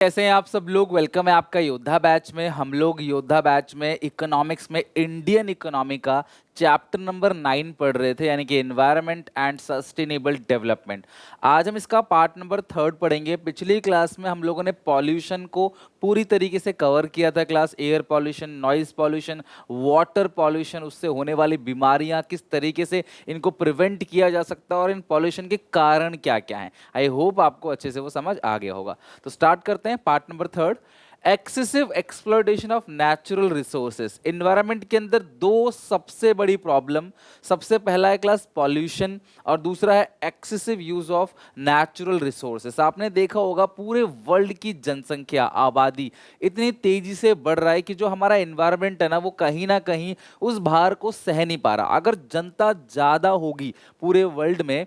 कैसे हैं आप सब लोग। वेलकम है आपका योद्धा बैच में। हम लोग योद्धा बैच में इकोनॉमिक्स में इंडियन इकोनॉमी का चैप्टर नंबर 9 पढ़ रहे थे, यानी कि एनवायरनमेंट एंड सस्टेनेबल डेवलपमेंट। आज हम इसका पार्ट नंबर 3 पढ़ेंगे। पिछली क्लास में हम लोगों ने पॉल्यूशन को पूरी तरीके से कवर किया था। Class air pollution, noise pollution, water pollution, उससे होने वाली बीमारियां, किस तरीके से इनको प्रिवेंट किया जा सकता है और इन पॉल्यूशन के कारण क्या क्या हैं। आई होप आपको अच्छे से वो समझ आ गया होगा। तो स्टार्ट करते हैं part number 3। Excessive exploitation of natural resources. Environment के अंदर दो सबसे बड़ी प्रॉब्लम, सबसे पहला है क्लास पॉल्यूशन और दूसरा है excessive use of natural resources. आपने देखा होगा पूरे वर्ल्ड की जनसंख्या, आबादी इतनी तेजी से बढ़ रहा है कि जो हमारा एनवायरनमेंट है ना कहीं उस भार को सह नहीं पा रहा। अगर जनता ज्यादा होगी पूरे वर्ल्ड में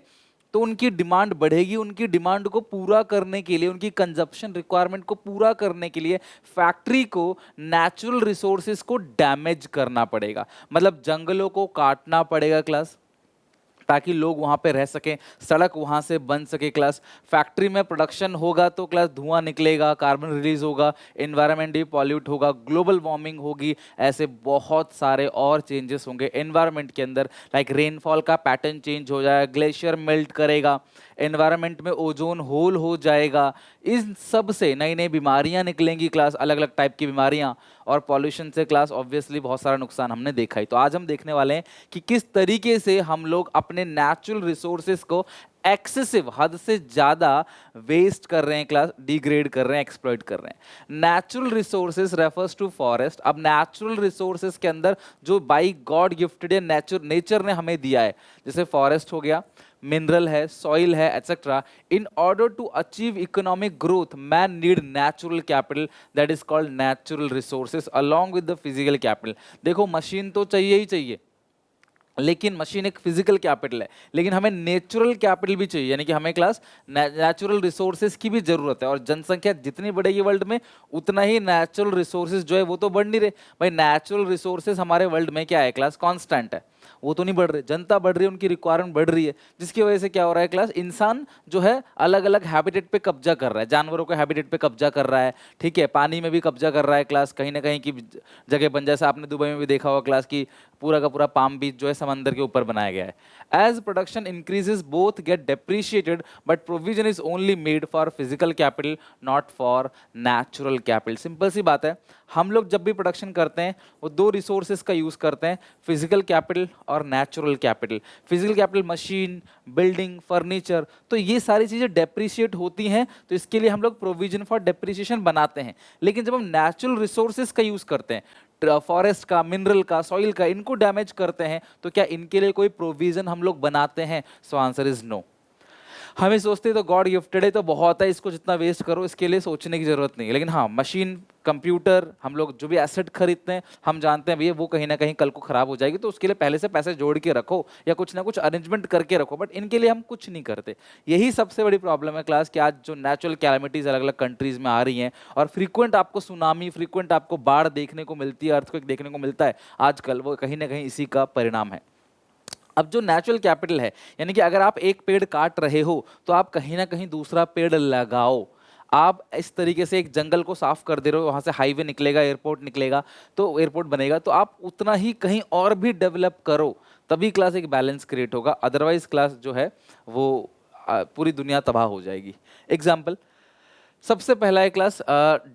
तो उनकी डिमांड बढ़ेगी। उनकी डिमांड को पूरा करने के लिए, उनकी कंजप्शन रिक्वायरमेंट को पूरा करने के लिए फैक्ट्री को नेचुरल रिसोर्सेज को डैमेज करना पड़ेगा, मतलब जंगलों को काटना पड़ेगा क्लास, ताकि लोग वहाँ पे रह सकें, सड़क वहाँ से बन सके क्लास। फैक्ट्री में प्रोडक्शन होगा तो क्लास धुआं निकलेगा, कार्बन रिलीज होगा, एनवायरनमेंट भी पॉल्यूट होगा, ग्लोबल वार्मिंग होगी, ऐसे बहुत सारे और चेंजेस होंगे एनवायरनमेंट के अंदर। लाइक रेनफॉल का पैटर्न चेंज हो जाएगा, ग्लेशियर मेल्ट करेगा, एनवायरनमेंट में ओजोन होल हो जाएगा। इन सब से नई नई बीमारियां निकलेंगी क्लास, अलग अलग टाइप की बीमारियां। और पॉल्यूशन से क्लास ऑब्वियसली बहुत सारा नुकसान हमने देखा ही। तो आज हम देखने वाले हैं कि किस तरीके से हम लोग अपने नेचुरल रिसोर्सेज को एक्सेसिव, हद से ज्यादा वेस्ट कर रहे हैं क्लास, डिग्रेड कर रहे हैं, एक्सप्लॉइट कर रहे हैं। Natural resources refers to forest. अब नेचुरल रिसोर्सेज के अंदर जो बाई गॉड गिफ्टेड या नेचर ने हमें दिया है, जैसे फॉरेस्ट हो गया, मिनरल है, सॉइल है, etcetera. In order to achieve economic growth man need natural capital, that is called natural resources along with the physical capital. देखो मशीन तो चाहिए ही चाहिए, लेकिन मशीन एक फिजिकल कैपिटल है, लेकिन हमें नेचुरल कैपिटल भी चाहिए, यानी कि हमें क्लास नेचुरल रिसोर्सेज की भी जरूरत है। और जनसंख्या जितनी बढ़ेगी वर्ल्ड में उतना ही नेचुरल रिसोर्सेज जो है वो तो बढ़ नहीं रहे भाई। नेचुरल रिसोर्सेज हमारे वर्ल्ड में क्या है क्लास, कांस्टेंट है, वो तो नहीं बढ़ रहे। जनता बढ़ रही है, उनकी रिक्वायरमेंट बढ़ रही है, जिसकी वजह से क्या हो रहा है क्लास, इंसान जो है अलग अलग हैबिटेट पे कब्जा कर रहा है, जानवरों के हैबिटेट पे कब्जा कर रहा है, ठीक है, पानी में भी कब्जा कर रहा है क्लास, कहीं ना कहीं की जगह बन, जैसा आपने दुबई में भी देखा होगा क्लास की पूरा का पूरा पाम बीच जो है समंदर के ऊपर बनाया गया है। As production increases both get depreciated, but provision is only made for physical capital, not for natural capital. Simple सी बात है, हम लोग जब भी प्रोडक्शन करते हैं वो दो रिसोर्सेज का यूज करते हैं, फिजिकल कैपिटल और natural capital. Physical capital machine, building, furniture, तो ये सारी चीजें डेप्रिशिएट होती हैं, तो इसके लिए हम लोग प्रोविजन फॉर डेप्रिसिएशन बनाते हैं। लेकिन जब हम नेचुरल रिसोर्सेज का यूज करते हैं, फॉरेस्ट का, मिनरल का, सॉइल का, इनको डैमेज करते हैं, तो क्या इनके लिए कोई प्रोविजन हम लोग बनाते हैं? So answer is no. हमें सोचते हैं तो गॉड गिफ्टेड है तो बहुत है, इसको जितना वेस्ट करो, इसके लिए सोचने की जरूरत नहीं है। लेकिन हाँ, मशीन, कंप्यूटर, हम लोग जो भी एसेट खरीदते हैं, हम जानते हैं भैया वो कहीं ना कहीं कल को खराब हो जाएगी, तो उसके लिए पहले से पैसे जोड़ के रखो या कुछ ना कुछ अरेंजमेंट करके रखो, बट इनके लिए हम कुछ नहीं करते। यही सबसे बड़ी प्रॉब्लम है क्लास कि आज जो नेचुरल कैलामिटीज अलग अलग कंट्रीज में आ रही हैं और फ्रीक्वेंट आपको सुनामी, फ्रीक्वेंट आपको बाढ़ देखने को मिलती है, अर्थक्वेक देखने को मिलता है आजकल, वो कहीं ना कहीं इसी का परिणाम है। अब जो नेचुरल कैपिटल है, यानी कि अगर आप एक पेड़ काट रहे हो तो आप कहीं ना कहीं दूसरा पेड़ लगाओ। आप इस तरीके से एक जंगल को साफ कर दे रहे हो, वहां से हाईवे निकलेगा, एयरपोर्ट निकलेगा, तो एयरपोर्ट बनेगा, तो आप उतना ही कहीं और भी डेवलप करो, तभी क्लास एक बैलेंस क्रिएट होगा। अदरवाइज क्लास जो है वो पूरी दुनिया तबाह हो जाएगी। एग्जाम्पल, सबसे पहला है क्लास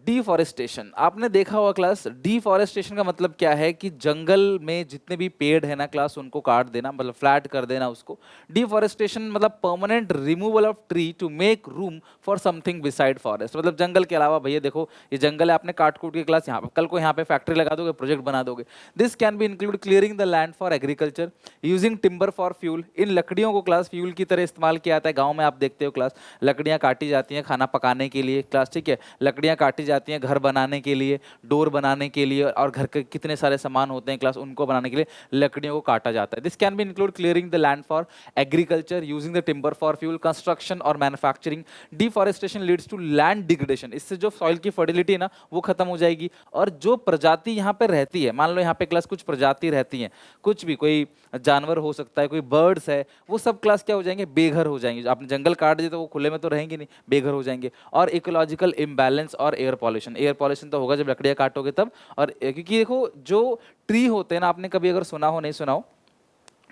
डिफॉरेस्टेशन। आपने देखा होगा क्लास, डिफॉरेस्टेशन का मतलब क्या है कि जंगल में जितने भी पेड़ है ना क्लास, उनको काट देना, मतलब फ्लैट कर देना उसको। डिफॉरेस्टेशन मतलब permanent removal of tree to make room for something beside forest. मतलब जंगल के अलावा, भैया देखो ये जंगल है, आपने काट कूट के क्लास यहाँ पे कल को यहाँ पे फैक्ट्री लगा दोगे, प्रोजेक्ट बना दोगे। This can be include clearing the land for agriculture, using timber for fuel. इन लकड़ियों को क्लास फ्यूल की तरह इस्तेमाल किया जाता है। गाँव में आप देखते हो क्लास, लकड़ियाँ काटी जाती हैं खाना पकाने के लिए क्लास, ठीक है, लकड़ियां काटी जाती हैं घर बनाने के लिए, डोर बनाने के लिए, और घर के कितने सारे सामान होते हैं क्लास, उनको बनाने के लिए लकड़ियों को काटा जाता है। This can be include clearing the land for agriculture, using the timber for fuel, construction और manufacturing. Deforestation leads to land degradation, इससे जो सॉइल की फर्टिलिटी है ना वो खत्म हो जाएगी, और जो प्रजाति यहाँ पे रहती है, मान लो यहाँ पे क्लास कुछ प्रजाति रहती हैं, कुछ भी, कोई जानवर हो सकता है, कोई बर्ड्स है, वो सब क्लास क्या हो जाएंगे, बेघर हो जाएंगे। आपने जंगल काट दिया तो वो खुले में तो रहेंगे नहीं, बेघर हो जाएंगे। और इकोलॉजिकल इम्बैलेंस और एयर पॉल्यूशन। एयर पॉल्यूशन तो होगा जब लकड़ियाँ काटोगे तब, और क्योंकि देखो जो ट्री होते हैं ना, आपने कभी अगर सुना हो नहीं सुना हो,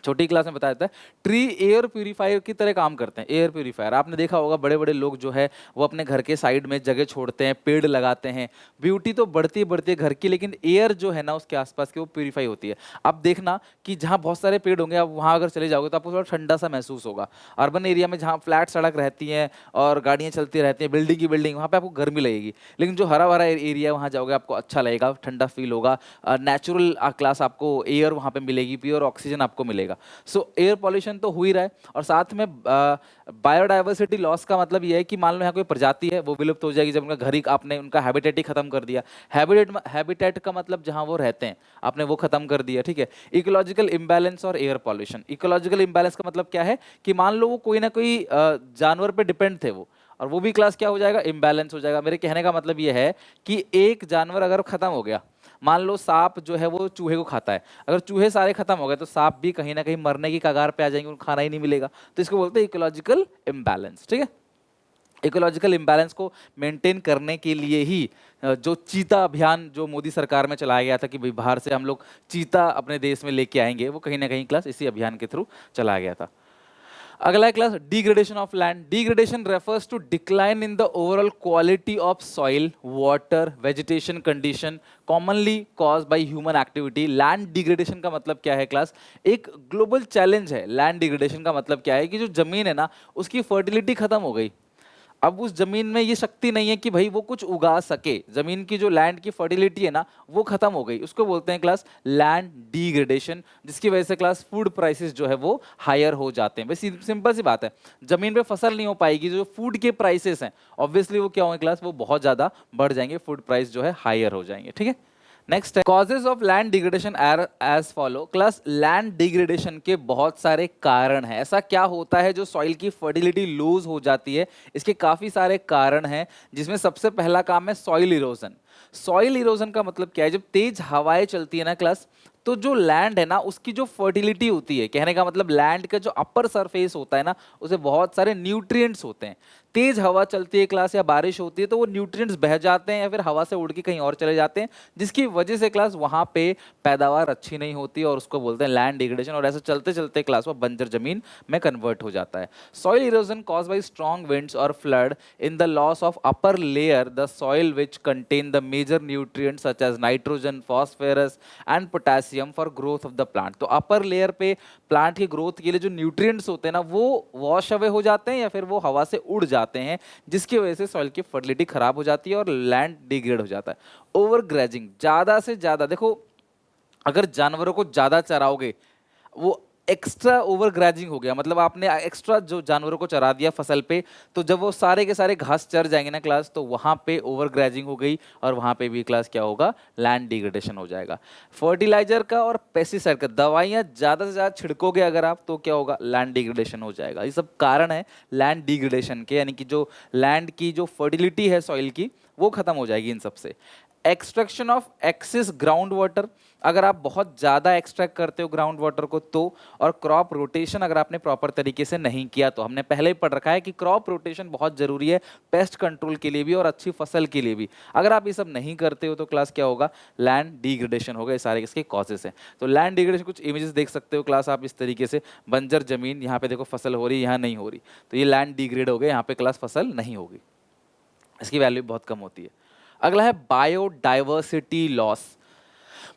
छोटी क्लास में बताया जाता है, ट्री एयर प्यूरीफायर की तरह काम करते हैं। एयर प्यूरीफायर आपने देखा होगा, बड़े बड़े लोग जो है वो अपने घर के साइड में जगह छोड़ते हैं, पेड़ लगाते हैं। ब्यूटी तो बढ़ती है घर की, लेकिन एयर जो है ना उसके आसपास की वो प्यूरीफाई होती है। अब देखना कि जहाँ बहुत सारे पेड़ होंगे, आप वहाँ अगर चले जाओगे तो आपको थोड़ा ठंडा सा महसूस होगा। अर्बन एरिया में जहाँ फ्लैट सड़क रहती है और गाड़ियाँ चलती रहती हैं, बिल्डिंग की बिल्डिंग, वहाँ पे आपको गर्मी लगेगी। लेकिन जो हरा भरा एरिया वहाँ जाओगे आपको अच्छा लगेगा, ठंडा फील होगा, नेचुरल क्लास आपको एयर वहाँ पे मिलेगी, प्योर ऑक्सीजन आपको मिलेगा। सो एयर पॉल्यूशन तो हो ही रहा है, और साथ में बायोडाइवर्सिटी लॉस का मतलब ये है कि मान लो यहाँ कोई प्रजाति है वो विलुप्त हो जाएगी जब उनका घर ही, आपने उनका हैबिटेट ही खत्म कर दिया। हैबिटेट का मतलब जहाँ वो रहते हैं, आपने वो खत्म कर दिया, ठीक है। इकोलॉजिकल इम्बैलेंस और एयर पॉल्यूशन। इकोलॉजिकल इम्बैलेंस का मतलब क्या है कि मान लो वो कोई ना कोई जानवर पे डिपेंड थे वो, और वो भी क्लास क्या हो जाएगा, इम्बैलेंस हो जाएगा। मेरे कहने का मतलब ये है कि एक जानवर अगर खत्म हो गया, मान लो सांप जो है वो चूहे को खाता है, अगर चूहे सारे खत्म हो गए तो सांप भी कहीं ना कहीं मरने की कगार पे आ जाएंगे, उनको खाना ही नहीं मिलेगा। तो इसको बोलते हैं इकोलॉजिकल इम्बैलेंस, ठीक है। इकोलॉजिकल इम्बैलेंस को मेंटेन करने के लिए ही जो चीता अभियान जो मोदी सरकार में चलाया गया था कि भाई बाहर से हम लोग चीता अपने देश में लेके आएंगे, वो कहीं ना कहीं क्लास इसी अभियान के थ्रू चलाया गया था। अगला class degradation of land. Degradation refers to decline in the overall quality of soil, water, vegetation condition commonly cause by human activity. Land degradation का मतलब क्या है क्लास, एक ग्लोबल चैलेंज है। लैंड डिग्रेडेशन का मतलब क्या है कि जो जमीन है ना उसकी फर्टिलिटी खत्म हो गई। अब उस जमीन में ये शक्ति नहीं है कि भाई वो कुछ उगा सके, जमीन की जो लैंड की फर्टिलिटी है ना वो खत्म हो गई, उसको बोलते हैं क्लास लैंड डिग्रेडेशन, जिसकी वजह से क्लास फूड प्राइसेस जो है वो हायर हो जाते हैं। बस सिंपल सी बात है, जमीन पे फसल नहीं हो पाएगी, जो फूड के प्राइसेस हैं ऑब्वियसली वो क्या होंगे क्लास, वो बहुत ज्यादा बढ़ जाएंगे, फूड प्राइस जो है हायर हो जाएंगे, ठीक है। नेक्स्ट है causes of land degradation are as follow. Class land degradation के बहुत सारे कारण हैं। ऐसा क्या होता है जो सॉइल की फर्टिलिटी लूज हो जाती है, इसके काफी सारे कारण हैं, जिसमें सबसे पहला काम है सॉइल इरोजन। सॉइल इरोजन का मतलब क्या है, जब तेज हवाएं चलती है ना क्लास, तो जो लैंड है ना उसकी जो फर्टिलिटी होती है, कहने का मतलब लैंड का जो अपर सरफेस होता है ना उसे बहुत सारे न्यूट्रिएंट्स होते हैं। तेज हवा चलती है क्लास या बारिश होती है तो वो न्यूट्रिएंट्स बह जाते हैं या फिर हवा से उड़ के कहीं और चले जाते हैं, जिसकी वजह से क्लास वहां पे पैदावार अच्छी नहीं होती और उसको बोलते हैं लैंड डिग्रेडेशन, और ऐसे चलते चलते क्लास वो बंजर जमीन में कन्वर्ट हो जाता है। Soil erosion cause by strong winds और flood in the loss of upper layer the soil which contain the major nutrients such as nitrogen, phosphorus and potassium for growth of the plant. तो upper layer पे plant की growth के लिए जो nutrients होते हैं ना वो वॉश अवे हो जाते हैं या फिर वो हवा से उड़ जाते हैं, जिसकी वजह से सॉइल की फर्टिलिटी खराब हो जाती है और लैंड डिग्रेड हो जाता है। ओवर ग्रेजिंग, ज्यादा से ज्यादा, देखो अगर जानवरों को ज्यादा चराओगे वो एक्स्ट्रा ओवर ग्रेजिंग हो गया, मतलब आपने एक्स्ट्रा जो जानवरों को चरा दिया फसल पे, तो जब वो सारे के सारे घास चर जाएंगे ना क्लास, तो वहां पे ओवर ग्रेजिंग हो गई और वहां पे भी क्लास क्या होगा, लैंड डिग्रेडेशन हो जाएगा। फर्टिलाइजर का और पेस्टिसाइड का, दवाइयां ज्यादा से ज्यादा छिड़कोगे अगर आप तो क्या होगा, लैंड डिग्रेडेशन हो जाएगा। ये सब कारण है लैंड डिग्रेडेशन के, यानी कि जो लैंड की जो फर्टिलिटी है सॉइल की वो खत्म हो जाएगी इन सबसे। Extraction of excess ground water, अगर आप बहुत ज़्यादा एक्सट्रैक्ट करते हो ग्राउंड वाटर को तो, और क्रॉप रोटेशन अगर आपने प्रॉपर तरीके से नहीं किया तो, हमने पहले ही पढ़ रखा है कि क्रॉप रोटेशन बहुत ज़रूरी है पेस्ट कंट्रोल के लिए भी और अच्छी फसल के लिए भी। अगर आप ये सब नहीं करते हो तो क्लास क्या होगा, लैंड डिग्रेडेशन होगा। ये सारे इसके कॉजेस हैं। तो लैंड डिग्रेडेशन, कुछ इमेजेस देख सकते हो क्लास आप इस तरीके से, बंजर जमीन, यहाँ पे देखो फसल हो रही है, यहाँ नहीं हो रही, तो ये लैंड डिग्रेड हो गए, यहाँ पे क्लास फसल नहीं होगी, इसकी वैल्यू बहुत कम होती है। अगला है biodiversity loss.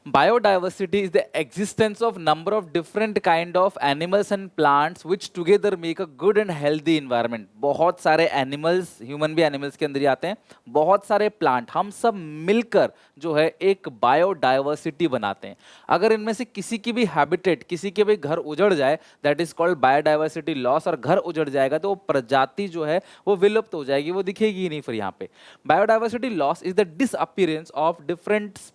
Biodiversity is the existence of number of different kind of animals and plants which together make a good and healthy environment। बहुत सारे animals, human भी animals के अंदर ही आते हैं, बहुत सारे plant, हम सब मिलकर जो है एक biodiversity बनाते हैं। अगर इनमें से किसी की भी habitat, किसी के भी घर उजड़ जाए, that is called biodiversity loss, और घर उजड़ जाएगा तो वो प्रजाति जो है वो विलुप्त हो जाएगी, वो दिखेगी ही नहीं फिर यहाँ पे। Biodiversity loss is the disappearance of different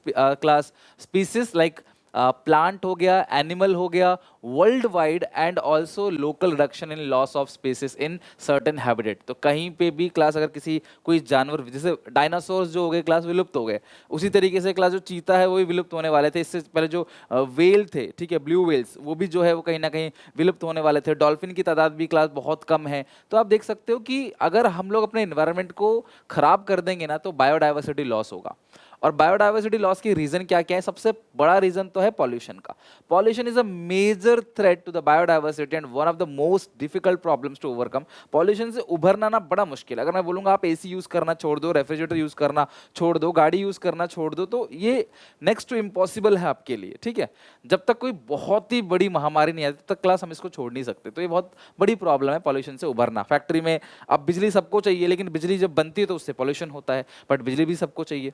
class species like plant हो गया, एनिमल हो गया, world wide and also local reduction in loss of species in certain habitat. तो कहीं पे भी क्लास अगर किसी कोई जानवर, जैसे डायनासोर्स जो हो गए क्लास विलुप्त हो गए, उसी तरीके से क्लास जो चीता है वो भी विलुप्त होने वाले थे। इससे पहले जो वेल थे, ठीक है, ब्लू वेल्स, वो भी जो है वो कहीं ना कहीं विलुप्त होने वाले थे। डॉल्फिन की तादाद भी क्लास बहुत कम है। तो आप देख सकते हो कि अगर हम लोग अपने एनवायरनमेंट को खराब कर देंगे ना तो बायोडाइवर्सिटी लॉस होगा। और बायोडाइवर्सिटी लॉस की रीजन क्या क्या है? सबसे बड़ा रीजन तो है पॉल्यूशन का। Pollution is a major threat to the biodiversity and one of the most difficult problems to overcome. Pollution से उभरना ना बड़ा मुश्किल है। अगर मैं बोलूंगा आप एसी यूज करना छोड़ दो, रेफ्रिजरेटर यूज करना छोड़ दो, गाड़ी यूज करना छोड़ दो, तो ये नेक्स्ट टू इम्पॉसिबल है आपके लिए, ठीक है। जब तक कोई बहुत ही बड़ी महामारी नहीं आती तब तक क्लास हम इसको छोड़ नहीं सकते। तो ये बहुत बड़ी प्रॉब्लम है पॉल्यूशन से उभरना। फैक्ट्री में अब बिजली सबको चाहिए, लेकिन बिजली जब बनती है तो उससे पॉल्यूशन होता है, बट बिजली भी सबको चाहिए।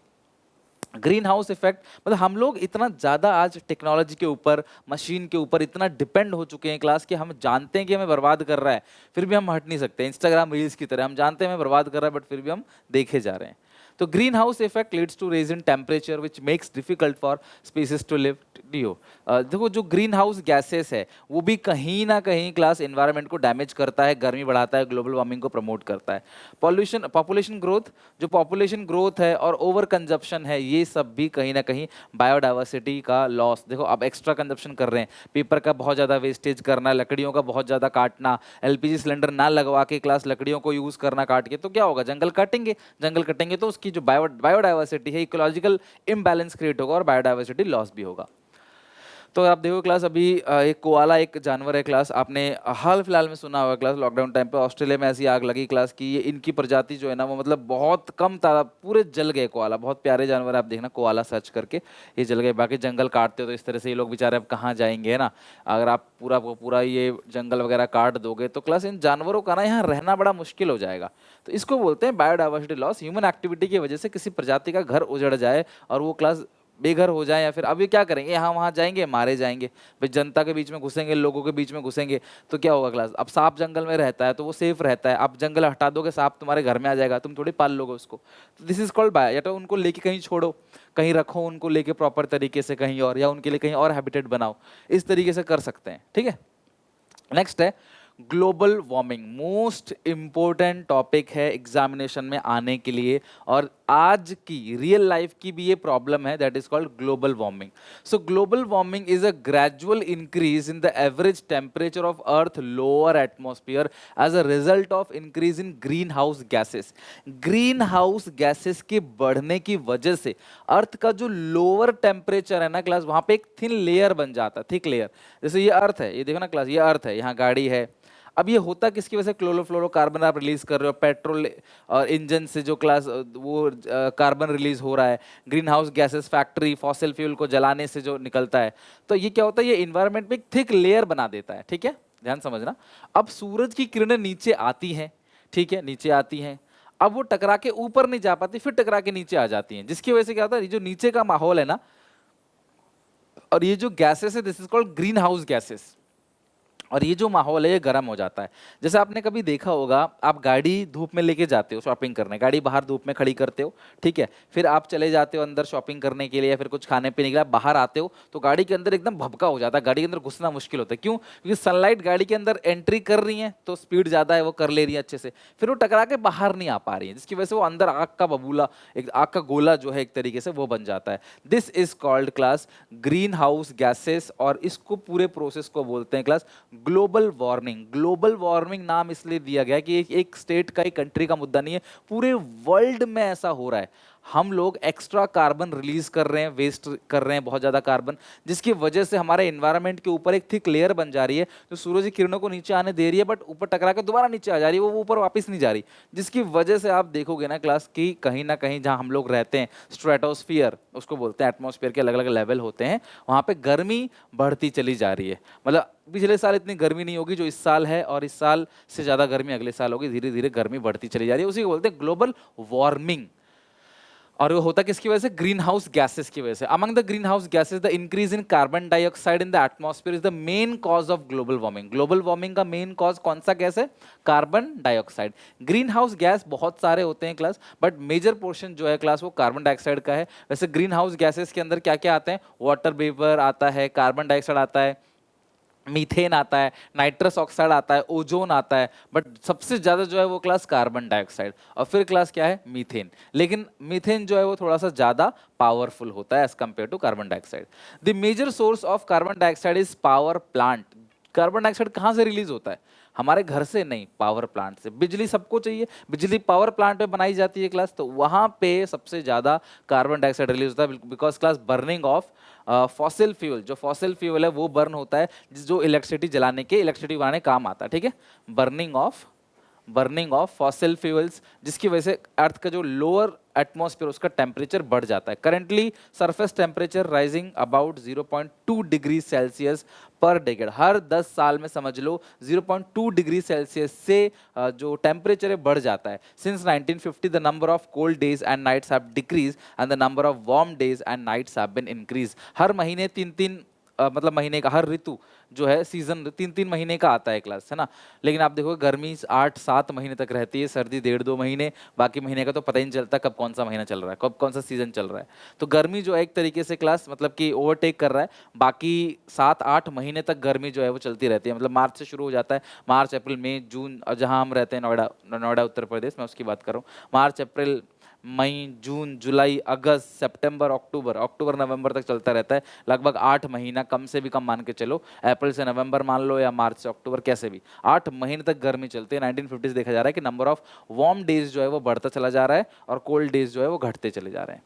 ग्रीन हाउस इफेक्ट, मतलब हम लोग इतना ज़्यादा आज टेक्नोलॉजी के ऊपर, मशीन के ऊपर इतना डिपेंड हो चुके हैं क्लास कि हम जानते हैं कि हमें बर्बाद कर रहा है, फिर भी हम हट नहीं सकते। इंस्टाग्राम रील्स की तरह हम जानते हैं हमें बर्बाद कर रहा है, बट फिर भी हम देखे जा रहे हैं। तो green house effect leads to rise in temperature which makes difficult for species to live. देखो जो ग्रीन हाउस गैसेस है वो भी कहीं ना कहीं क्लास एनवायरनमेंट को डैमेज करता है, गर्मी बढ़ाता है, ग्लोबल वार्मिंग को प्रमोट करता है। पॉल्यूशन, पॉपुलेशन ग्रोथ, जो पॉपुलेशन ग्रोथ है और ओवर कंजप्शन है, ये सब भी कहीं ना कहीं बायोडाइवर्सिटी का लॉस। देखो आप एक्स्ट्रा कंजप्शन कर रहे हैं, पेपर का बहुत ज़्यादा वेस्टेज करना, लकड़ियों का बहुत ज़्यादा काटना, एलपीजी सिलेंडर ना लगवा के क्लास लकड़ियों को यूज़ करना काट के, तो क्या होगा? जंगल काटेंगे, जंगल कटेंगे तो उसकी जो बायोडाइवर्सिटी है, इकोलॉजिकल इम्बैलेंस क्रिएट होगा और बायोडाइवर्सिटी लॉस भी होगा। तो आप देखो क्लास, अभी एक कोआला एक जानवर है क्लास, आपने हाल फिलहाल में सुना होगा क्लास, लॉकडाउन टाइम पे ऑस्ट्रेलिया में ऐसी आग लगी क्लास की, ये इनकी प्रजाति जो है ना वो मतलब बहुत कम था, पूरे जल गए कोआला। बहुत प्यारे जानवर है, आप देखना कोआला सर्च करके, ये जल गए। बाकी जंगल काटते हो तो इस तरह से ये लोग बेचारे अब कहाँ जाएंगे, है ना। अगर आप पूरा को पूरा ये जंगल वगैरह काट दोगे तो क्लास इन जानवरों का ना यहाँ रहना बड़ा मुश्किल हो जाएगा। तो इसको बोलते हैं बायोडाइवर्सिटी लॉस। ह्यूमन एक्टिविटी की वजह से किसी प्रजाति का घर उजड़ जाए और वो क्लास बेघर हो जाए, या फिर अब ये क्या करेंगे, यहाँ वहाँ जाएंगे, मारे जाएंगे। भाई जनता के बीच में घुसेंगे, लोगों के बीच में घुसेंगे तो क्या होगा क्लास? अब सांप जंगल में रहता है तो वो सेफ रहता है, आप जंगल हटा दोगे सांप तुम्हारे घर में आ जाएगा, तुम थोड़ी पाल लोगे उसको। तो दिस इज कॉल्ड बाय, या तो उनको लेके कहीं छोड़ो, कहीं रखो उनको लेके प्रॉपर तरीके से कहीं और, या उनके लिए कहीं और हैबिटेट बनाओ, इस तरीके से कर सकते हैं, ठीक है। नेक्स्ट है global warming. Most important topic है एग्जामिनेशन में आने के लिए, और आज की रियल लाइफ की भी ये प्रॉब्लम है, that is called global warming. So global warming is a gradual increase in the average temperature of earth lower atmosphere as a result of increase in green house gases. Green house gases के बढ़ने की वजह से अर्थ का जो lower temperature है ना class, वहां पे एक थिन लेयर बन जाता है, थिक लेयर। जैसे ये अर्थ है, ये देखो ना क्लास, ये अर्थ है, यहाँ गाड़ी है। अब ये होता किसकी वजह से? क्लोरोफ्लोरोकार्बन आप रिलीज कर रहे हो, पेट्रोल और इंजन से जो क्लास वो कार्बन रिलीज हो रहा है, green house gases factory fossil fuel को जलाने से जो निकलता है, तो ये क्या होता है? ये इन्वायरमेंट में एक थिक लेयर बना देता है, ठीक है, ध्यान समझना। अब सूरज की किरणें नीचे आती हैं, ठीक है, नीचे आती हैं, अब वो टकरा के ऊपर नहीं जा पाती, फिर टकरा के नीचे आ जाती हैं, जिसकी वजह से क्या होता है? ये जो नीचे का माहौल है ना, और ये जो गैसेस है, this is called green house gases, और ये जो माहौल है ये गर्म हो जाता है। जैसे आपने कभी देखा होगा, आप गाड़ी धूप में लेके जाते हो शॉपिंग करने, गाड़ी बाहर धूप में खड़ी करते हो, ठीक है, फिर आप चले जाते हो अंदर शॉपिंग करने के लिए या फिर कुछ खाने पीने के लिए, आप बाहर आते हो तो गाड़ी के अंदर एकदम भभका हो जाता है, गाड़ी के अंदर घुसना मुश्किल होता है। क्यों? क्योंकि सनलाइट गाड़ी के अंदर एंट्री कर रही है तो स्पीड ज़्यादा है, वो कर ले रही है अच्छे से, फिर वो टकरा के बाहर नहीं आ पा रही है, जिसकी वजह से वो अंदर आग का बबूला, एक आग का गोला जो है एक तरीके से वो बन जाता है। This is called class green house gases, और इसको पूरे प्रोसेस को बोलते हैं class global warming. Global warming नाम इसलिए दिया गया कि एक स्टेट का, एक कंट्री का मुद्दा नहीं है, पूरे वर्ल्ड में ऐसा हो रहा है। हम लोग एक्स्ट्रा कार्बन रिलीज कर रहे हैं, वेस्ट कर रहे हैं बहुत ज़्यादा कार्बन, जिसकी वजह से हमारे एनवायरनमेंट के ऊपर एक थिक लेयर बन जा रही है जो सूरज की किरणों को नीचे आने दे रही है, बट ऊपर टकरा के दोबारा नीचे आ जा रही है, वो ऊपर वापस नहीं जा रही, जिसकी वजह से आप देखोगे ना क्लास की कहीं ना कहीं जहां हम लोग रहते हैं, स्ट्रेटोस्फियर उसको बोलते हैं, एटमॉस्फेयर के अलग अलग लेवल होते हैं, वहां पे गर्मी बढ़ती चली जा रही है। मतलब पिछले साल इतनी गर्मी नहीं होगी जो इस साल है, और इस साल से ज़्यादा गर्मी अगले साल होगी, धीरे धीरे गर्मी बढ़ती चली जा रही है, उसी को बोलते हैं ग्लोबल वार्मिंग। और वो होता किसकी वजह से? ग्रीन हाउस गैसेस की वजह से। Among the green house gases the increase in carbon dioxide in the atmosphere is the main cause of global warming. Global warming का मेन कॉज कौन सा गैस है? Carbon dioxide. Green house gas बहुत सारे होते हैं क्लास, बट मेजर पोर्शन जो है क्लास वो कार्बन डाइऑक्साइड का है। वैसे ग्रीन हाउस गैसेस के अंदर क्या क्या आते हैं? वाटर वेपर आता है, कार्बन डाइऑक्साइड आता है, मीथेन आता है, नाइट्रस ऑक्साइड आता है, ओजोन आता है, बट सबसे ज्यादा जो है वो क्लास कार्बन डाइऑक्साइड, और फिर क्लास क्या है? मीथेन। लेकिन मीथेन जो है वो थोड़ा सा ज्यादा पावरफुल होता है as compare to carbon dioxide. The major source of carbon dioxide is power plant. Carbon dioxide कहाँ से रिलीज होता है? हमारे घर से नहीं, पावर प्लांट से। बिजली सबको चाहिए, बिजली पावर प्लांट में बनाई जाती है क्लास, तो वहां पे सबसे ज्यादा कार्बन डाइऑक्साइड रिलीज होता है, because class burning of fossil fuel. जो फॉसिल फ्यूल है वो बर्न होता है, जो इलेक्ट्रिसिटी जलाने के, इलेक्ट्रिसिटी बनाने काम आता है, ठीक है। बर्निंग ऑफ फॉसिल फ्यूल्स, जिसकी वजह से अर्थ का जो लोअर एटमॉस्फेयर उसका टेम्परेचर बढ़ जाता है। Currently surface temperature rising about 0.2 degree Celsius पर डेकेड। हर 10 साल में समझ लो 0.2 डिग्री सेल्सियस से जो टेम्परेचर है बढ़ जाता है। Since 1950 the number of cold days and nights have decrease and the number of warm days and nights have been increase. हर महीने तीन तीन मतलब महीने का, हर ऋतु जो है सीजन 3-3 महीने का आता है क्लास, है ना। लेकिन आप देखो गर्मी 8-7 महीने तक रहती है, सर्दी 1.5-2 महीने, बाकी महीने का तो पता ही नहीं चलता कब कौन सा महीना चल रहा है, कब कौन सा सीजन चल रहा है। तो गर्मी जो है एक तरीके से क्लास मतलब कि ओवरटेक कर रहा है, बाकी 7-8 महीने तक गर्मी जो है वो चलती रहती है। मतलब मार्च से शुरू हो जाता है, मार्च अप्रैल मई जून, और जहाँ हम रहते हैं नोएडा, नोएडा उत्तर प्रदेश, मैं उसकी बात कर रहा हूँ। मार्च अप्रैल मई जून जुलाई अगस्त सितंबर अक्टूबर, अक्टूबर नवंबर तक चलता रहता है, लगभग 8 महीना, कम से भी कम मान के चलो। अप्रैल से नवंबर मान लो या मार्च से अक्टूबर, कैसे भी 8 महीने तक गर्मी चलती है। 1950 से देखा जा रहा है कि नंबर ऑफ वार्म डेज जो है वो बढ़ता चला जा रहा है और कोल्ड डेज जो है वो घटते चले जा रहे हैं।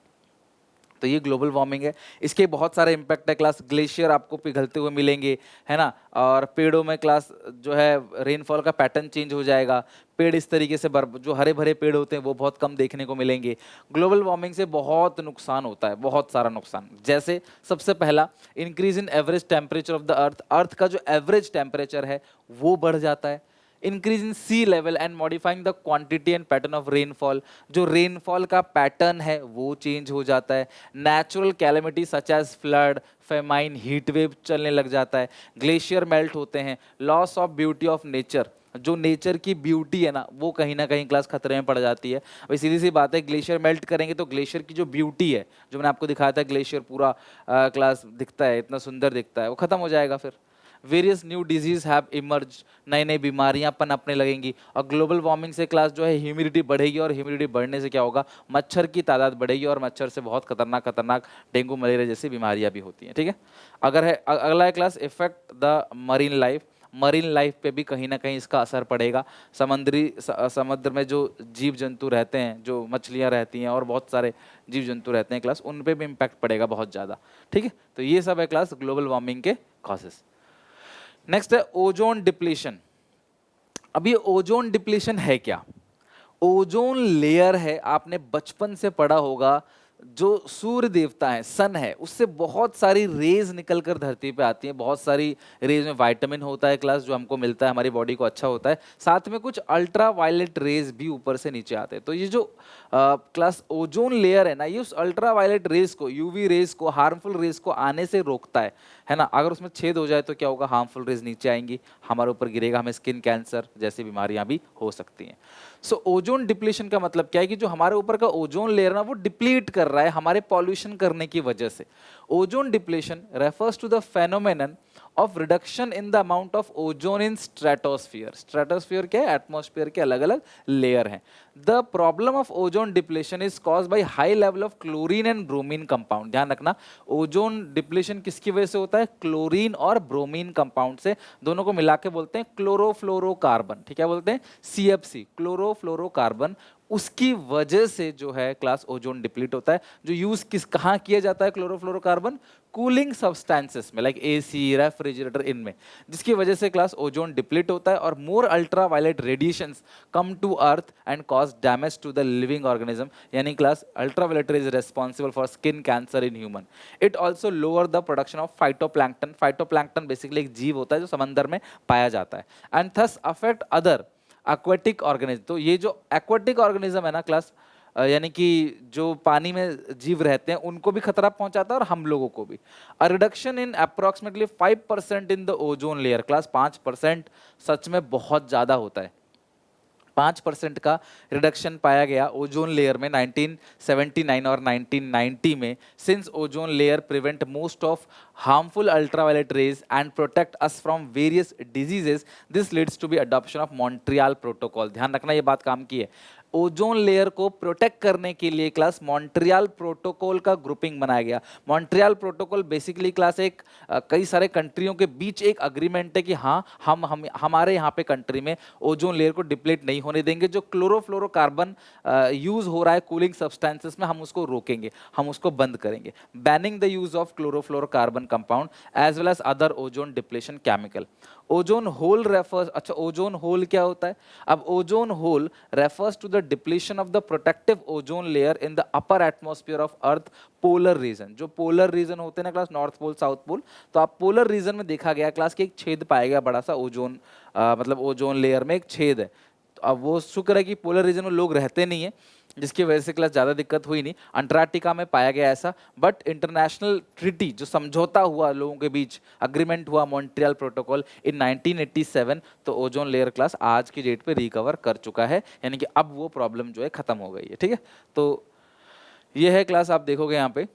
तो ये ग्लोबल वार्मिंग है। इसके बहुत सारे इम्पैक्ट है क्लास। ग्लेशियर आपको पिघलते हुए मिलेंगे, है ना। और पेड़ों में क्लास जो है रेनफॉल का पैटर्न चेंज हो जाएगा। पेड़ इस तरीके से जो हरे भरे पेड़ होते हैं वो बहुत कम देखने को मिलेंगे। ग्लोबल वार्मिंग से बहुत नुकसान होता है, बहुत सारा नुकसान। जैसे सबसे पहला, increase in average temperature of the earth. Earth का जो एवरेज टेम्परेचर है वो बढ़ जाता है। Increase in sea level and modifying the quantity and pattern of rainfall. जो रेनफॉल का पैटर्न है वो चेंज हो जाता है। Natural calamity such as flood, famine, heat wave चलने लग जाता है। ग्लेशियर मेल्ट होते हैं। Loss of beauty of nature, जो नेचर की ब्यूटी है ना वो कहीं ना कहीं क्लास खतरे में पड़ जाती है। भाई सीधी सी बात है, ग्लेशियर मेल्ट करेंगे तो ग्लेशियर की जो ब्यूटी है, जो मैंने आपको दिखाया था ग्लेशियर पूरा क्लास दिखता है, इतना सुंदर दिखता है, वो खत्म हो जाएगा। फिर various new disease have emerge, नई नई बीमारियां पनपने लगेंगी। और ग्लोबल वार्मिंग से क्लास जो है ह्यूमिडिटी बढ़ेगी, और ह्यूमिडिटी बढ़ने से क्या होगा? मच्छर की तादाद बढ़ेगी, और मच्छर से बहुत खतरनाक खतरनाक डेंगू मलेरिया जैसी बीमारियां भी होती हैं, ठीक है। अगर है अगला है class effect the marine life. Marine life पे भी कहीं ना कहीं इसका असर पड़ेगा। समुद्र में जो जीव जंतु रहते हैं, जो मछलियां रहती हैं और बहुत सारे जीव जंतु रहते हैं क्लास, उन पे भी इम्पैक्ट पड़ेगा बहुत ज़्यादा, ठीक है। तो ये सब है क्लास ग्लोबल वार्मिंग के कॉजेस। नेक्स्ट है ओजोन डिप्लीशन। अब ये ओजोन डिप्लीशन है क्या? ओजोन लेयर है, आपने बचपन से पढ़ा होगा, जो सूर्य देवता है, सन है, उससे बहुत सारी रेज निकलकर धरती पे आती हैं। बहुत सारी रेज में विटामिन होता है क्लास, जो हमको मिलता है, हमारी बॉडी को अच्छा होता है। साथ में कुछ अल्ट्रा वायलेट रेज भी ऊपर से नीचे आते हैं। तो ये जो क्लास ओजोन लेयर है ना, ये उस अल्ट्रा वायलेट रेज को, यूवी रेज को, हार्मफुल रेज को आने से रोकता है ना। अगर उसमें छेद हो जाए तो क्या होगा? हार्मफुल रेज नीचे आएंगी, हमारे ऊपर गिरेगा, हमें स्किन कैंसर जैसी बीमारियां भी हो सकती हैं। सो ओजोन डिप्लीशन का मतलब क्या है? कि जो हमारे ऊपर का ओजोन लेयर ना वो डिप्लीट कर रहा है हमारे पॉल्यूशन करने की वजह से। Ozone depletion refers to the phenomenon of reduction in the amount of ozone in stratosphere. Stratosphere क्या है? एटमॉस्फेयर के अलग अलग लेयर हैं। The problem of ozone depletion is cause by high level of chlorine and bromine compound. ध्यान रखना, ozone depletion किसकी वजह से होता है? क्लोरीन और ब्रोमीन कंपाउंड से। दोनों को मिला के बोलते हैं क्लोरोफ्लोरोकार्बन, ठीक है, बोलते हैं CFC, क्लोरोफ्लोरोकार्बन। उसकी वजह से जो है क्लास ओजोन डिप्लीट होता है। जो यूज कहाँ किया जाता है क्लोरोफ्लोरोकार्बन? कूलिंग सब्सटेंसेस में, लाइक AC, रेफ्रिजरेटर, इनमें, जिसकी वजह से क्लास ओजोन डिप्लीट होता है। और more ultraviolet radiations come to earth and cause damage to the living organism. यानी class ultraviolet rays responsible for skin cancer in human. It also lower the production of phytoplankton. Phytoplankton basically एक जीव होता है जो समंदर में पाया जाता है, and thus affect other aquatic organism. तो ये जो एक्वेटिक ऑर्गेनिज्म है ना क्लास, यानी कि जो पानी में जीव रहते हैं उनको भी खतरा पहुंचाता है और हम लोगों को भी। A reduction in approximately 5% in the ozone layer. Class 5% सच में बहुत ज़्यादा होता है। 5% का रिडक्शन पाया गया ओजोन लेयर में 1979 और 1990 में। Since ozone layer prevent most of harmful ultraviolet rays and protect us from various diseases, this leads to be adoption of Montreal protocol. ध्यान रखना ये बात काम की है। ओजोन लेयर को प्रोटेक्ट करने के लिए क्लास मॉन्ट्रियल प्रोटोकॉल का ग्रुपिंग बनाया गया। मॉन्ट्रियल प्रोटोकॉल बेसिकली क्लास एक कई सारे कंट्रियों के बीच एक अग्रीमेंट है कि हाँ हम हमारे यहाँ पे कंट्री में ओजोन लेयर को डिप्लीट नहीं होने देंगे। जो क्लोरोफ्लोरोकार्बन यूज हो रहा है कूलिंग सब्सटेंसेस में, हम उसको रोकेंगे, हम उसको बंद करेंगे। Banning the use of chlorofluorocarbon compound as well as other ozone depletion chemical. Ozone hole refers, अच्छा ओजोन होल क्या होता है? अब ozone hole refers to the depletion of the protective ozone layer in the upper atmosphere of earth polar region. जो polar region होते हैं ना class, north pole south pole, तो आप पोलर रीजन में देखा गया क्लास के एक छेद पाया गया बड़ा सा ओजोन, मतलब ओजोन लेयर में एक छेद है। तो अब वो शुक्र है कि पोलर रीजन में लोग रहते नहीं है, जिसकी वजह से क्लास ज़्यादा दिक्कत हुई नहीं। अंटार्कटिका में पाया गया ऐसा, बट इंटरनेशनल ट्रीटी जो समझौता हुआ लोगों के बीच, अग्रीमेंट हुआ मॉन्ट्रियल प्रोटोकॉल इन 1987, तो ओजोन लेयर क्लास आज की डेट पे रिकवर कर चुका है, यानी कि अब वो प्रॉब्लम जो है खत्म हो गई है। ठीक है, तो ये है क्लास, आप देखोगे यहाँ पे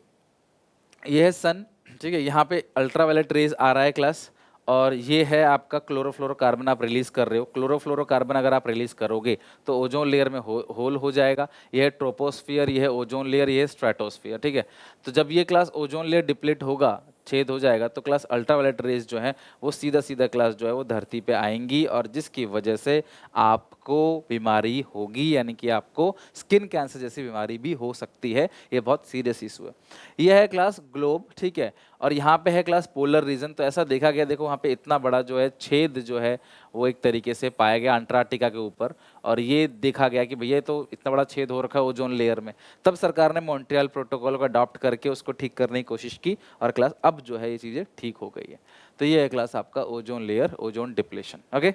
ये है सन, ठीक है, यहाँ पे अल्ट्रावायलेट रेज आ रहा है क्लास, और ये है आपका क्लोरोफ्लोरोकार्बन आप रिलीज कर रहे हो। क्लोरोफ्लोरोकार्बन अगर आप रिलीज करोगे तो ओजोन लेयर में होल हो जाएगा। यह है ट्रोपोस्फियर, यह है ओजोन लेयर, यह है स्ट्रेटोस्फियर। ठीक है, तो जब ये क्लास ओजोन लेयर डिप्लीट होगा, छेद हो जाएगा, तो क्लास अल्ट्रावायलेट रेज जो है वो सीधा सीधा क्लास जो है वो धरती पे आएंगी, और जिसकी वजह से आपको बीमारी होगी, यानी कि आपको स्किन कैंसर जैसी बीमारी भी हो सकती है। ये बहुत सीरियस इशू है। यह है क्लास ग्लोब, ठीक है, और यहाँ पे है क्लास पोलर रीजन। तो ऐसा देखा गया, देखो वहाँ पे इतना बड़ा जो है छेद जो है वो एक तरीके से पाया गया अंटार्कटिका के ऊपर, और ये देखा गया कि भैया तो इतना बड़ा छेद हो रखा है ओजोन लेयर में। तब सरकार ने मॉन्ट्रियल प्रोटोकॉल को अडॉप्ट करके उसको ठीक करने की कोशिश की, और क्लास अब जो है ये चीज़ें ठीक हो गई है। तो ये है क्लास आपका ozone layer, ozone depletion. Okay,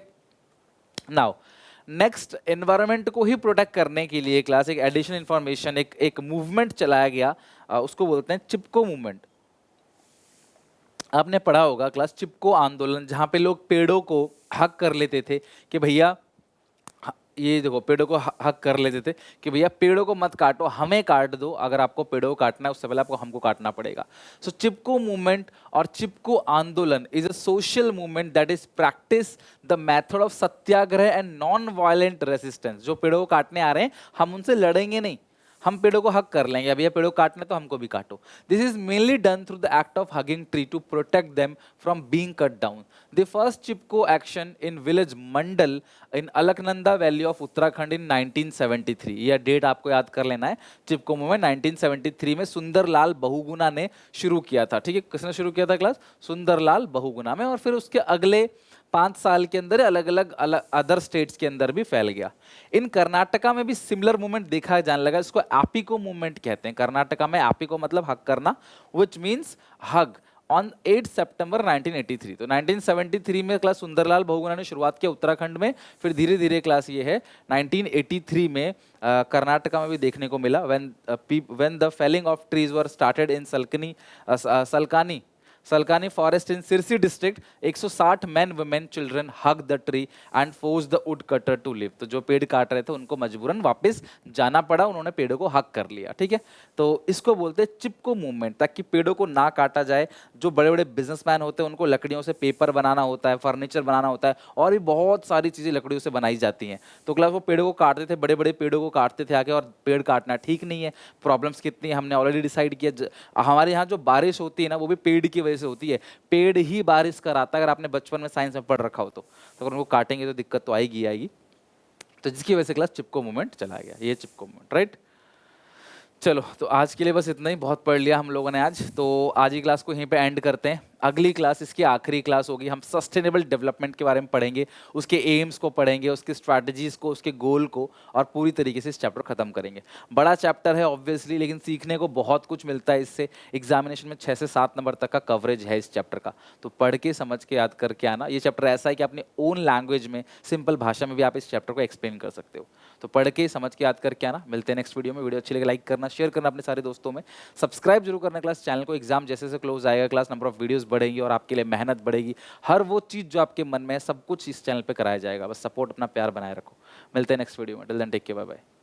now next, environment को ही प्रोटेक्ट करने के लिए क्लास एक एडिशनल इंफॉर्मेशन, एक मूवमेंट चलाया गया, उसको बोलते हैं चिपको मूवमेंट। आपने पढ़ा होगा क्लास चिपको आंदोलन, जहां पे लोग पेड़ों को हक कर लेते थे कि भैया, ये देखो पेड़ों को हक कर लेते थे कि भैया पेड़ों को मत काटो, हमें काट दो, अगर आपको पेड़ों को काटना है उससे पहले आपको हमको काटना पड़ेगा। सो चिपको मूवमेंट और चिपको आंदोलन is a social movement that is practice the method of Satyagraha and non violent resistance. जो पेड़ों को काटने आ रहे हैं, हम उनसे लड़ेंगे नहीं, हम पेड़ों को हक कर लेंगे, अभी ये पेड़ों को काटना तो हमको भी काटो। This is mainly done through the act of hugging tree to protect them from being cut down. The first Chipko action in village Mandal in Alaknanda valley of Uttarakhand in 1973। यह डेट आपको याद कर लेना है। चिपको मूवमेंट 1973 में सुंदरलाल बहुगुणा ने शुरू किया था। ठीक है, किसने शुरू किया था क्लास? सुंदरलाल बहुगुणा में, और फिर उसके अगले 5 साल के अंदर अलग अलग अदर स्टेट्स के अंदर भी फैल गया। इन कर्नाटका में भी सिमिलर मूवमेंट देखा जाने लगा, इसको एपिको मूवमेंट कहते हैं। कर्नाटका में एपिको मतलब हक करना, विच मीन्स हग, ऑन 8 सितंबर 1983। तो 1973 में क्लास सुंदरलाल बहुगुणा ने शुरुआत किया उत्तराखंड में, फिर धीरे धीरे क्लास ये है 1983 में कर्नाटका में भी देखने को मिला, when the felling of trees were started in Salkani forest in Sirsi district. 160 man women children hug the tree and force the wood cutter to leave. तो जो पेड़ काट रहे थे उनको मजबूरन वापस जाना पड़ा, उन्होंने पेड़ों को हक कर लिया। ठीक है, तो इसको बोलते हैं चिपको मूवमेंट, ताकि पेड़ों को ना काटा जाए। जो बड़े बड़े बिजनेसमैन होते हैं उनको लकड़ियों से पेपर बनाना होता है, फर्नीचर बनाना होता है, और भी बहुत सारी चीज़ें लकड़ियों से बनाई जाती हैं। तो क्लास वो पेड़ों को काटते थे, बड़े बड़े पेड़ों को काटते थे आके, और पेड़ काटना ठीक नहीं है। प्रॉब्लम्स कितनी है हमने ऑलरेडी डिसाइड किया। हमारे यहाँ जो बारिश होती है ना, वो भी पेड़ की वजह से होती है। पेड़ ही बारिश कराता है, अगर आपने बचपन में साइंस में पढ़ रखा हो तो अगर उनको काटेंगे तो दिक्कत तो आएगी आएगी। तो जिसकी वजह से क्लास चिपको मूवमेंट चला गया, ये चिपको मूवमेंट, राइट। चलो तो आज के लिए बस इतना ही, बहुत पढ़ लिया हम लोगों ने आज। तो आज की क्लास को यहीं पे एंड करते हैं। अगली क्लास इसकी आखिरी क्लास होगी, हम सस्टेनेबल डेवलपमेंट के बारे में पढ़ेंगे, उसके एम्स को पढ़ेंगे, उसके स्ट्रैटेजीज को, उसके गोल को, और पूरी तरीके से इस चैप्टर खत्म करेंगे। बड़ा चैप्टर है ऑब्वियसली, लेकिन सीखने को बहुत कुछ मिलता है इससे। एग्जामिनेशन में 6 से 7 नंबर तक का कवरेज है इस चैप्टर का, तो पढ़ के समझ के याद करके आना। ये चैप्टर ऐसा है कि अपने ओन लैंग्वेज में, सिंपल भाषा में भी आप इस चैप्टर को एक्सप्लेन कर सकते हो। तो पढ़ के समझ के याद करके आना। मिलते हैं नेक्स्ट वीडियो में। वीडियो अच्छी लगे लाइक करना, शेयर करना अपने सारे दोस्तों में, सब्सक्राइब जरूर करना क्लास चैनल को। एग्जाम जैसे जैसे क्लोज आएगा, क्लास नंबर ऑफ वीडियोस बढ़ेगी और आपके लिए मेहनत बढ़ेगी। हर वो चीज़ जो आपके मन में है, सब कुछ इस चैनल पे कराया जाएगा। बस सपोर्ट, अपना प्यार बनाए रखो। मिलते हैं नेक्स्ट वीडियो में। Till then take care, bye bye.